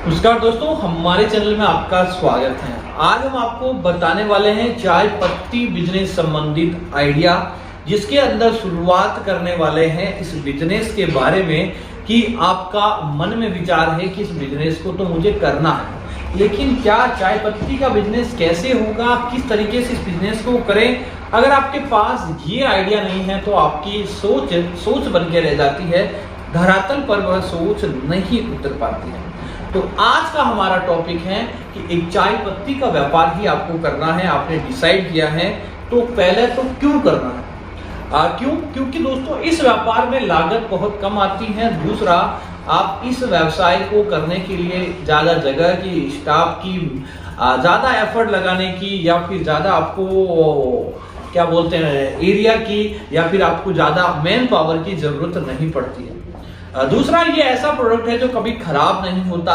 नमस्कार दोस्तों, हमारे चैनल में आपका स्वागत है। आज हम आपको बताने वाले हैं चाय पत्ती बिजनेस संबंधित आइडिया, जिसके अंदर शुरुआत करने वाले हैं इस बिजनेस के बारे में कि आपका मन में विचार है कि इस बिजनेस को तो मुझे करना है, लेकिन क्या चाय पत्ती का बिजनेस कैसे होगा, किस तरीके से इस बिजनेस को करें। अगर आपके पास ये आइडिया नहीं है तो आपकी सोच बन के रह जाती है, धरातल पर वह सोच नहीं उतर पाती है। तो आज का हमारा टॉपिक है कि एक चाय पत्ती का व्यापार ही आपको करना है, आपने डिसाइड किया है, तो पहले तो क्यों करना है। क्यों? क्योंकि दोस्तों इस व्यापार में लागत बहुत कम आती है। दूसरा, आप इस व्यवसाय को करने के लिए ज़्यादा जगह की, स्टाफ की, ज़्यादा एफर्ट लगाने की, या फिर ज़्यादा आपको क्या बोलते हैं एरिया की, या फिर आपको ज़्यादा मैन पावर की ज़रूरत नहीं पड़ती है। दूसरा, ये ऐसा प्रोडक्ट है जो कभी खराब नहीं होता।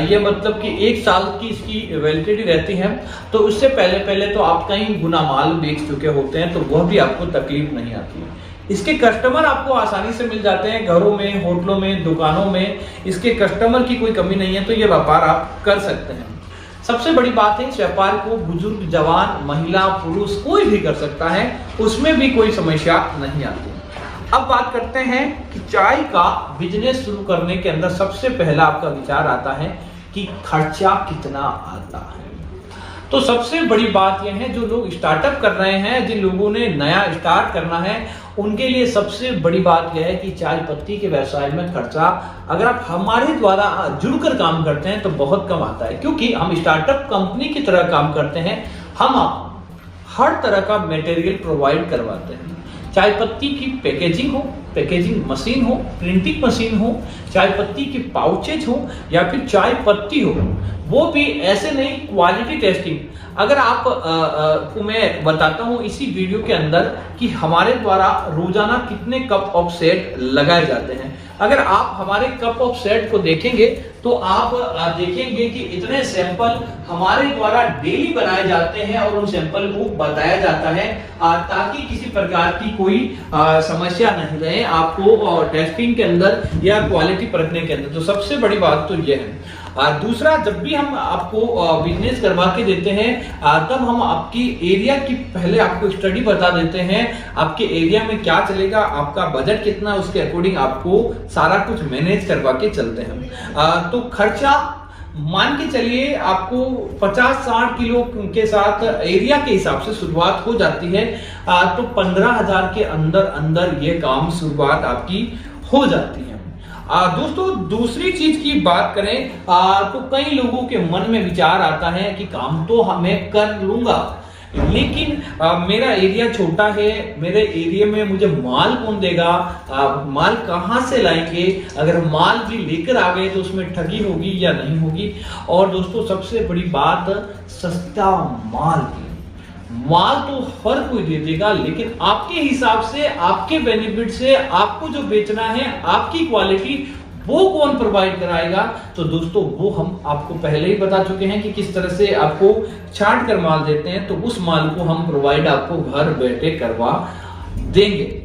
ये मतलब कि 1 साल की इसकी वैलिडिटी रहती है, तो उससे पहले तो आप कहीं गुना माल बेच चुके होते हैं, तो वह भी आपको तकलीफ नहीं आती है। इसके कस्टमर आपको आसानी से मिल जाते हैं, घरों में, होटलों में, दुकानों में इसके कस्टमर की कोई कमी नहीं है, तो ये व्यापार आप कर सकते हैं। सबसे बड़ी बात है, इस व्यापार को बुजुर्ग, जवान, महिला, पुरुष कोई भी कर सकता है, उसमें भी कोई समस्या नहीं आती। अब बात करते हैं कि चाय का बिजनेस शुरू करने के अंदर सबसे पहला आपका विचार आता है कि खर्चा कितना आता है। तो सबसे बड़ी बात यह है, जो लोग स्टार्टअप कर रहे हैं, जिन लोगों ने नया स्टार्ट करना है, उनके लिए सबसे बड़ी बात यह है कि चाय पत्ती के व्यवसाय में खर्चा अगर आप हमारे द्वारा जुड़कर काम करते हैं तो बहुत कम आता है, क्योंकि हम स्टार्टअप कंपनी की तरह काम करते हैं। हम हर तरह का मटेरियल प्रोवाइड करवाते हैं। चाय पत्ती की पैकेजिंग हो, पैकेजिंग मशीन हो, प्रिंटिंग मशीन हो, चाय पत्ती के पाउचेज हो, या फिर चाय पत्ती हो, वो भी ऐसे नहीं, क्वालिटी टेस्टिंग। अगर आप को मैं बताता हूं इसी वीडियो के अंदर कि हमारे द्वारा रोजाना कितने कप ऑफ सेट लगाए जाते हैं। अगर आप हमारे कप ऑफ सेट को देखेंगे तो आप देखेंगे कि इतने सैंपल हमारे द्वारा डेली बनाए जाते हैं और उन सैंपल को बताया जाता है, ताकि किसी प्रकार की कोई समस्या नहीं रहे आपको टेस्टिंग के अंदर या क्वालिटी परखने के अंदर। तो सबसे बड़ी बात तो यह है। दूसरा, जब भी हम आपको बिजनेस करवा के देते हैं, तब हम आपकी एरिया की पहले आपको स्टडी बता देते हैं, आपके एरिया में क्या चलेगा, आपका बजट कितना, उसके अकॉर्डिंग आपको सारा कुछ मैनेज करवा के चलते हैं। तो खर्चा मान के चलिए आपको 50-60 किलो के साथ एरिया के हिसाब से शुरुआत हो जाती है, तो 15,000 के अंदर ये काम शुरुआत आपकी हो जाती है। दोस्तों दूसरी चीज की बात करें तो कई लोगों के मन में विचार आता है कि काम तो मैं कर लूंगा, लेकिन मेरा एरिया छोटा है, मेरे एरिया में मुझे माल कौन देगा, माल कहां से लाएंगे, अगर माल भी लेकर आ गए तो उसमें ठगी होगी या नहीं होगी। और दोस्तों सबसे बड़ी बात, सस्ता माल की। माल तो हर कोई दे देगा, लेकिन आपके हिसाब से, आपके बेनिफिट से, आपको जो बेचना है, आपकी क्वालिटी, वो कौन प्रोवाइड कराएगा। तो दोस्तों वो हम आपको पहले ही बता चुके हैं कि किस तरह से आपको छांट कर माल देते हैं, तो उस माल को हम प्रोवाइड आपको घर बैठे करवा देंगे।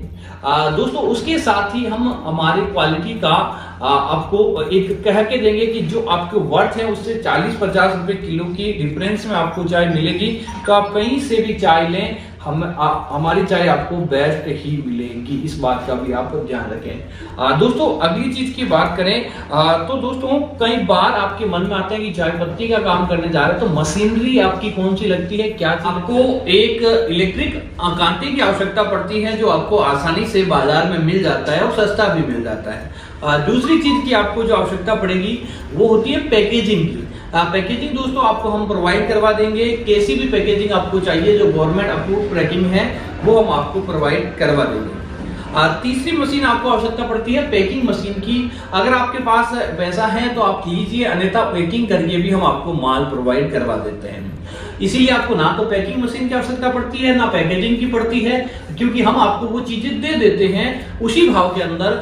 दोस्तों उसके साथ ही हम हमारी क्वालिटी का आपको एक कह के देंगे कि जो आपके वर्थ है उससे 40-50 रुपए किलो की डिफरेंस में आपको चाय मिलेगी। तो आप कहीं से भी चाय लें, हमारी चाय आपको बेस्ट ही मिलेगी, इस बात का भी आप ध्यान रखें। दोस्तों अगली चीज की बात करें तो दोस्तों कई बार आपके मन में आता है कि चाय पत्ती का काम करने जा रहे हैं, तो मशीनरी आपकी कौन सी लगती है, क्या आपको एक इलेक्ट्रिक कांटे की आवश्यकता पड़ती है, जो आपको आसानी से बाजार में मिल जाता है और सस्ता भी मिल जाता है। दूसरी चीज की आपको जो आवश्यकता पड़ेगी वो होती है पैकेजिंग की। पैकेजिंग दोस्तों आपको हम प्रोवाइड करवा देंगे, कैसी भी पैकेजिंग आपको चाहिए जो गवर्नमेंट अप्रूव पैकिंग है वो हम आपको प्रोवाइड करवा देंगे। तीसरी मशीन आपको आवश्यकता पड़ती है पैकिंग मशीन की। अगर आपके पास पैसा है तो आप लीजिए, अन्यथा पैकिंग करके भी हम आपको माल प्रोवाइड करवा देते हैं। इसीलिए आपको ना तो पैकिंग मशीन की आवश्यकता पड़ती है, ना पैकेजिंग की पड़ती है, क्योंकि हम आपको वो चीजें दे देते हैं उसी भाव के अंदर।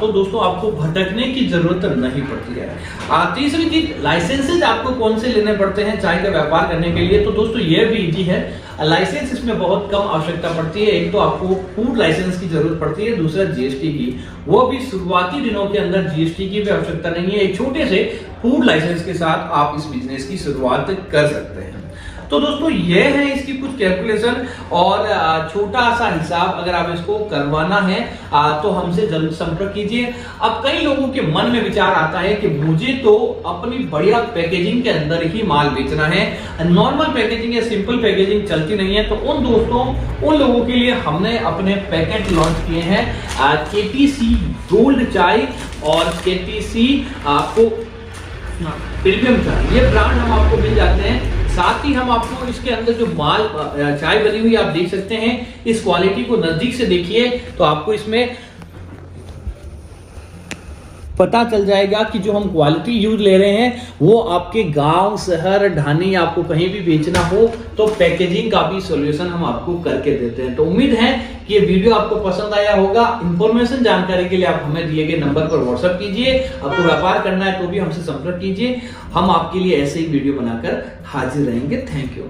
तो दोस्तों आपको भटकने की जरूरत नहीं पड़ती है। तीसरी चीज, लाइसेंसेज आपको कौन से लेने पड़ते हैं चाय का व्यापार करने के लिए, तो दोस्तों ये भी इजी है। लाइसेंस इसमें बहुत कम आवश्यकता पड़ती है। एक तो आपको फूड लाइसेंस की जरूरत पड़ती है, दूसरा जीएसटी की, वो भी शुरुआती दिनों के अंदर जीएसटी की भी आवश्यकता नहीं है। एक छोटे से फूड लाइसेंस के साथ आप इस बिजनेस की शुरुआत कर सकते हैं। तो दोस्तों ये है इसकी कुछ कैलकुलेशन और छोटा सा हिसाब, अगर आप इसको करवाना है तो हमसे जल्द संपर्क कीजिए। अब कई लोगों के मन में विचार आता है कि मुझे तो अपनी बढ़िया पैकेजिंग के अंदर ही माल बेचना है, नॉर्मल पैकेजिंग या सिंपल पैकेजिंग चलती नहीं है। तो उन लोगों के लिए हमने अपने पैकेट लॉन्च किए हैं, केटीसी गोल्ड चाय और केटीसी आपको प्रीमियम चाय, ये ब्रांड हम आपको मिल जाते हैं। साथ ही हम आपको इसके अंदर जो माल चाय बनी हुई आप देख सकते हैं, इस क्वालिटी को नजदीक से देखिए तो आपको इसमें पता चल जाएगा कि जो हम क्वालिटी यूज ले रहे हैं वो आपके गांव, शहर, ढानी आपको कहीं भी बेचना हो तो पैकेजिंग का भी सॉल्यूशन हम आपको करके देते हैं। तो उम्मीद है कि ये वीडियो आपको पसंद आया होगा। इंफॉर्मेशन जानकारी के लिए आप हमें दिए गए नंबर पर व्हाट्सएप कीजिए। आपको व्यापार करना है तो भी हमसे संपर्क कीजिए, हम आपके लिए ऐसे ही वीडियो बनाकर हाजिर रहेंगे। Thank you.